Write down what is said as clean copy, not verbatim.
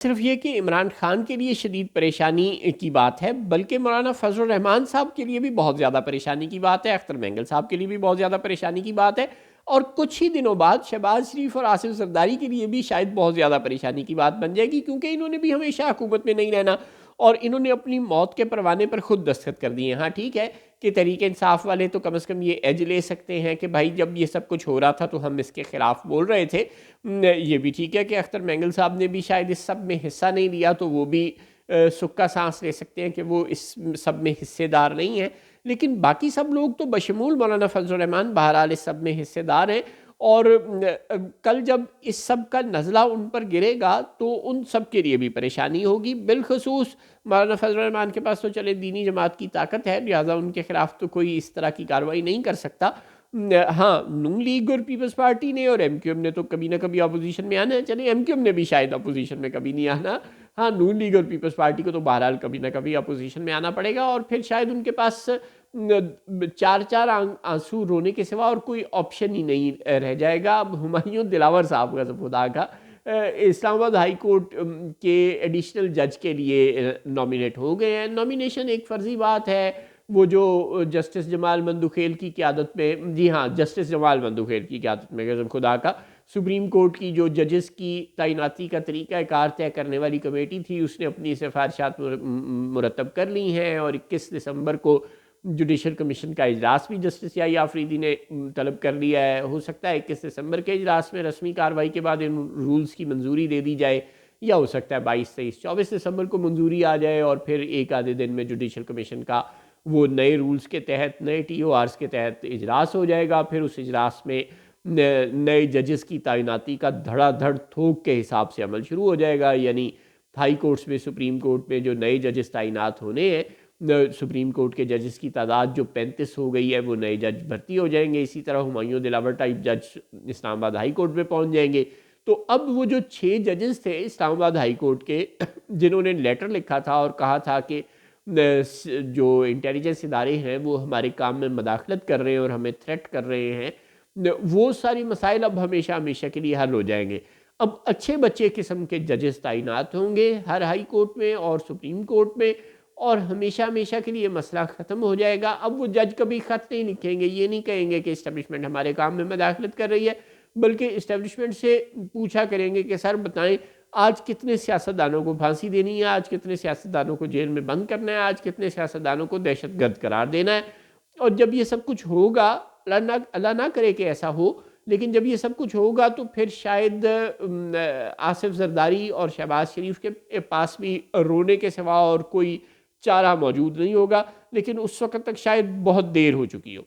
सिर्फ ये कि इमरान खान के लिए शदीद परेशानी की बात है, बल्कि मौलाना फजल रहमान साहब के लिए भी बहुत ज़्यादा परेशानी की बात है, अख्तर मैंगल साहब के लिए भी बहुत ज़्यादा परेशानी की बात है, और कुछ ही दिनों बाद शहबाज शरीफ और आसिफ जरदारी के लिए भी शायद बहुत ज़्यादा परेशानी की बात बन जाएगी, क्योंकि इन्होंने भी हमेशा हुकूमत में नहीं रहना और इन्होंने अपनी मौत के परवाने पर खुद दस्तखत कर दिए। हाँ ठीक है कि तहरीक इंसाफ वाले तो कम से कम ये एज ले सकते हैं कि भाई जब ये सब कुछ हो रहा था तो हम इसके खिलाफ बोल रहे थे। ये भी ठीक है कि अख्तर मैंगल साहब ने भी शायद इस सब में हिस्सा नहीं लिया, तो वो भी सुख का सांस ले सकते हैं कि वो इस सब में हिस्सेदार नहीं है। लेकिन बाकी सब लोग तो बशमूल मौलाना फजल रहमान बहरहाल इस सब में हिस्सेदार हैं, और कल जब इस सब का नज़ला उन पर गिरेगा तो उन सब के लिए भी परेशानी होगी। बिलखसूस मौलाना फजल रहमान के पास तो चले दीनी जमात की ताकत है, लिहाजा उनके खिलाफ तो कोई इस तरह की कार्रवाई नहीं कर सकता। हाँ, नून लीग और पीपल्स पार्टी ने और एमक्यूएम ने तो कभी ना कभी अपोजिशन में आना है। चले एमक्यूएम ने भी शायद अपोजिशन में कभी नहीं आना। हाँ, नून लीग और पीपल्स पार्टी को तो बहरहाल कभी ना कभी अपोजिशन में आना पड़ेगा, और फिर शायद उनके पास चार चार आंसू रोने के सिवा और कोई ऑप्शन ही नहीं रह जाएगा। अब हुमायूं दिलावर साहब का खुदा का इस्लामाबाद हाई कोर्ट के एडिशनल जज के लिए नॉमिनेट हो गए हैं। नॉमिनेशन एक फ़र्जी बात है। वो जो जस्टिस जमाल मंदुखेल की क़यादत में, जी हाँ, जस्टिस जमाल मंदुखेल की क़यादत में, कसम खुदा का, सुप्रीम कोर्ट की जो जजेस की तैनाती का तरीक़ाकार तय करने वाली कमेटी थी, उसने अपनी सिफारिशात मुरतब कर ली हैं, और 21 दिसंबर को जुडिशल कमीशन का इजलास भी जस्टिस याही आफरीदी ने तलब कर लिया है। हो सकता है 21 दिसंबर के इजलास में रस्मी कार्रवाई के बाद इन रूल्स की मंजूरी दे दी जाए, या हो सकता है 22, 23, 24 दिसंबर को मंजूरी आ जाए, और फिर एक आधे दिन में जुडिशल कमीशन का वो नए रूल्स के तहत, नए TORs के तहत इजलास हो जाएगा। फिर उस इजलास में नए जजेस की तैनाती का धड़ाधड़ थोक के हिसाब से अमल शुरू हो जाएगा। यानी हाई कोर्ट्स में, सुप्रीम कोर्ट में जो नए जजेस तैनात होने हैं, सुप्रीम कोर्ट के जजेस की तादाद जो 35 हो गई है, वो नए जज भर्ती हो जाएंगे। इसी तरह हुमायूं दिलावर टाइप जज इस्लामाबाद हाई कोर्ट में पहुंच जाएंगे। तो अब वो जो 6 जजेस थे इस्लामाबाद हाई कोर्ट के, जिन्होंने लेटर लिखा था और कहा था कि जो इंटेलिजेंस इदारे हैं वो हमारे काम में मदाखलत कर रहे हैं और हमें थ्रेट कर रहे हैं, वो सारी मसाइल अब हमेशा हमेशा के लिए हल हो जाएंगे। अब अच्छे बच्चे किस्म के जजेस तैनात होंगे हर हाई कोर्ट में और सुप्रीम कोर्ट में, और हमेशा हमेशा के लिए मसला ख़त्म हो जाएगा। अब वो जज कभी ख़त नहीं लिखेंगे, ये नहीं कहेंगे कि इस्टेब्लिशमेंट हमारे काम में मदाखलत कर रही है, बल्कि इस्टेब्लिशमेंट से पूछा करेंगे कि सर बताएं आज कितने सियासतदानों को फांसी देनी है, आज कितने सियासतदानों को जेल में बंद करना है, आज कितने सियासतदानों को दहशतगर्द करार देना है। और जब ये सब कुछ होगा, अल्लाह ना करे कि ऐसा हो, लेकिन जब ये सब कुछ होगा तो फिर शायद आसिफ जरदारी और शहबाज शरीफ के पास भी रोने के सिवा और कोई चारा मौजूद नहीं होगा। लेकिन उस वक्त तक शायद बहुत देर हो चुकी हो।